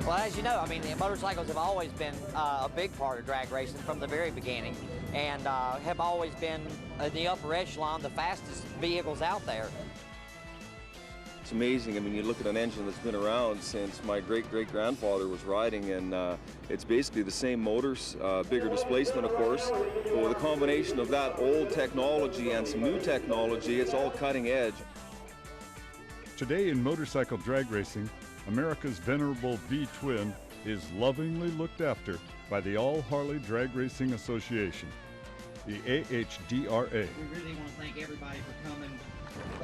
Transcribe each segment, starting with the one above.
Well, as you know, I mean, motorcycles have always been a big part of drag racing from the very beginning, and have always been in the upper echelon, the fastest vehicles out there. It's amazing. I mean, you look at an engine that's been around since my great-great-grandfather was riding, and it's basically the same motors, bigger displacement, of course. But with a combination of that old technology and some new technology, it's all cutting edge. Today in motorcycle drag racing, America's venerable V-twin is lovingly looked after by the All Harley Drag Racing Association, the AHDRA. We really want to thank everybody for coming.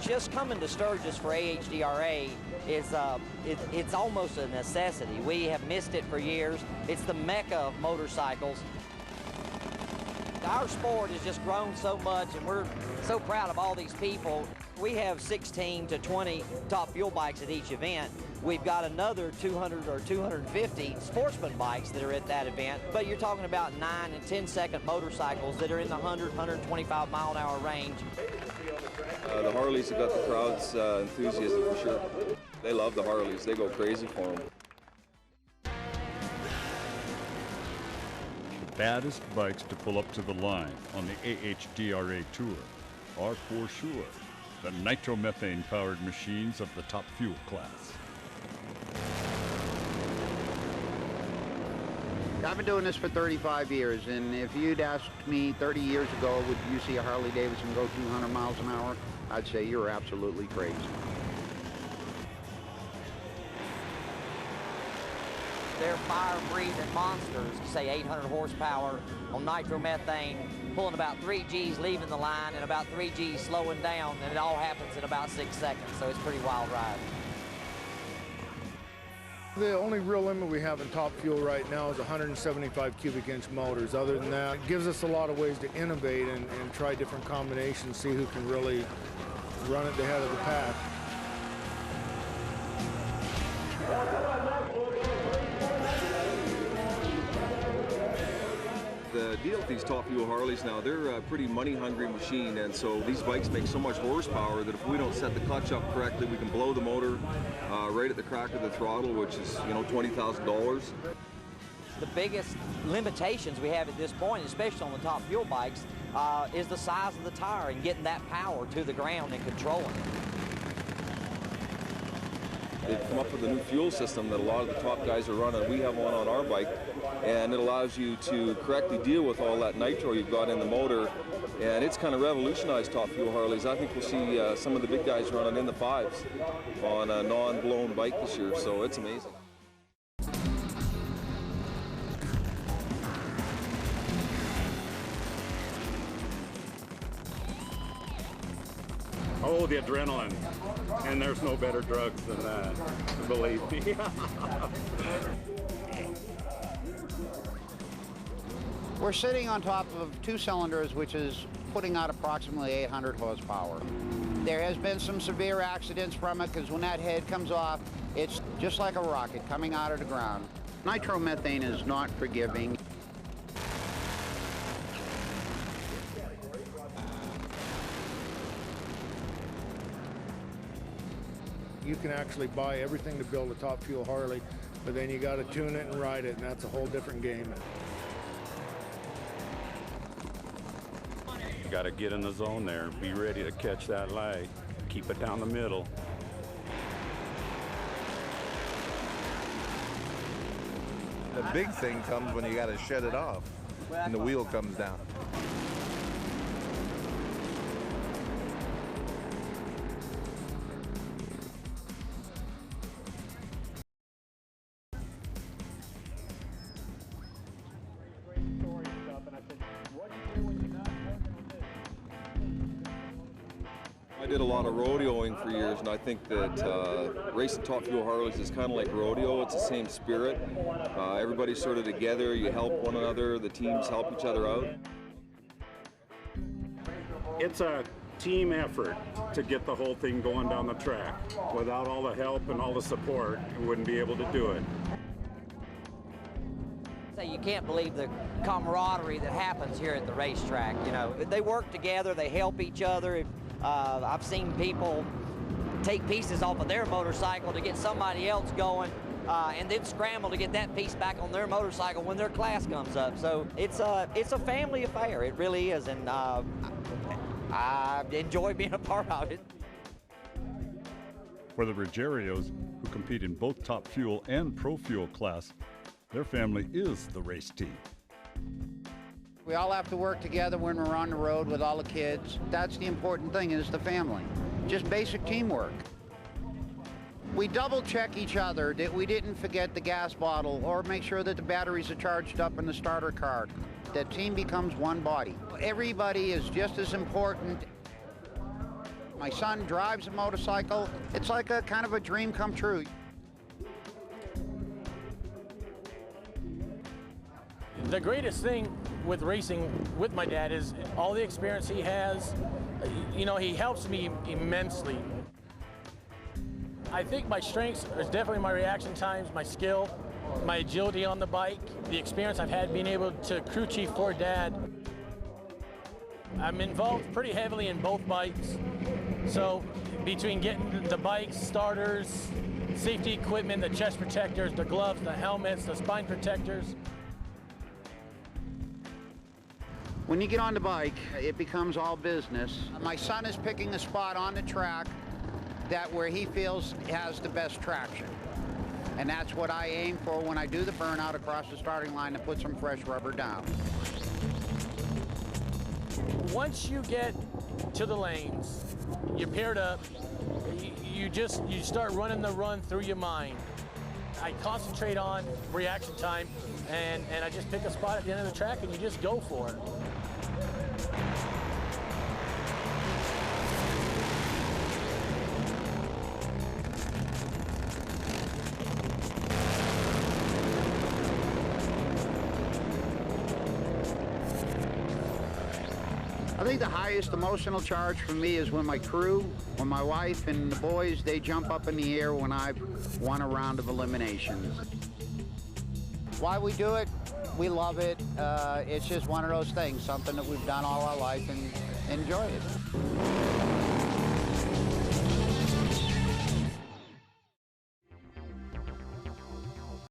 Just coming to Sturgis for AHDRA is it's almost a necessity. We have missed it for years. It's the mecca of motorcycles. Our sport has just grown so much, and we're so proud of all these people. We have 16 to 20 top fuel bikes at each event. We've got another 200 or 250 sportsman bikes that are at that event, but you're talking about 9 and 10-second motorcycles that are in the 100, 125 mile an hour range. The Harleys have got the crowd's enthusiasm for sure. They love the Harleys. They go crazy for them. The baddest bikes to pull up to the line on the AHDRA Tour are for sure the nitromethane-powered machines of the top fuel class. I've been doing this for 35 years, and if you'd asked me 30 years ago, would you see a Harley Davidson go 200 miles an hour? I'd say you're absolutely crazy. They're fire-breathing monsters, say 800 horsepower on nitromethane, pulling about 3 Gs leaving the line and about 3 Gs slowing down, and it all happens in about 6 seconds, so it's a pretty wild ride. The only real limit we have in top fuel right now is 175 cubic inch motors. Other than that, it gives us a lot of ways to innovate and try different combinations, see who can really run it ahead of the pack. The deal with these top fuel Harleys now, they're a pretty money-hungry machine, and so these bikes make so much horsepower that if we don't set the clutch up correctly, we can blow the motor right at the crack of the throttle, which is, you know, $20,000. The biggest limitations we have at this point, especially on the top fuel bikes, is the size of the tire and getting that power to the ground and controlling it. They've come up with a new fuel system that a lot of the top guys are running. We have one on our bike, and it allows you to correctly deal with all that nitro you've got in the motor, and it's kind of revolutionized top fuel Harleys. I think we'll see some of the big guys running in the 5s on a non-blown bike this year, so it's amazing. Oh, the adrenaline. And there's no better drugs than that, believe me. We're sitting on top of 2 cylinders, which is putting out approximately 800 horsepower. There has been some severe accidents from it, because when that head comes off, it's just like a rocket coming out of the ground. Nitromethane is not forgiving. You can actually buy everything to build a top fuel Harley, but then you got to tune it and ride it, and that's a whole different game. You got to get in the zone there, be ready to catch that light, keep it down the middle. The big thing comes when you got to shut it off and the wheel comes down. I did a lot of rodeoing for years, and I think that racing top fuel Harleys is kind of like rodeo. It's the same spirit. Everybody's sort of together. You help one another. The teams help each other out. It's a team effort to get the whole thing going down the track. Without all the help and all the support, we wouldn't be able to do it. You can't believe the camaraderie that happens here at the racetrack. You know, they work together, they help each other. I've seen people take pieces off of their motorcycle to get somebody else going. and then scramble to get that piece back on their motorcycle when their class comes up. So it's a family affair. It really is, and I enjoy being a part of it. For the Ruggierios, who compete in both Top Fuel and Pro Fuel class, their family is the race team. We all have to work together when we're on the road with all the kids. That's the important thing, is the family. Just basic teamwork. We double check each other that we didn't forget the gas bottle or make sure that the batteries are charged up in the starter car. The team becomes one body. Everybody is just as important. My son drives a motorcycle. It's like a kind of a dream come true. The greatest thing with racing with my dad is all the experience he has. You know, he helps me immensely. I think my strengths are definitely my reaction times, my skill, my agility on the bike, the experience I've had being able to crew chief for Dad. I'm involved pretty heavily in both bikes. So between getting the bikes, starters, safety equipment, the chest protectors, the gloves, the helmets, the spine protectors. When you get on the bike, it becomes all business. My son is picking a spot on the track that where he feels has the best traction. And that's what I aim for when I do the burnout across the starting line, to put some fresh rubber down. Once you get to the lanes, you're paired up, you start running the run through your mind. I concentrate on reaction time, and I just pick a spot at the end of the track and you just go for it. I think the highest emotional charge for me is when my crew, when my wife and the boys, they jump up in the air when I've won a round of eliminations. Why we do it? We love it. It's just one of those things, something that we've done all our life and enjoy it.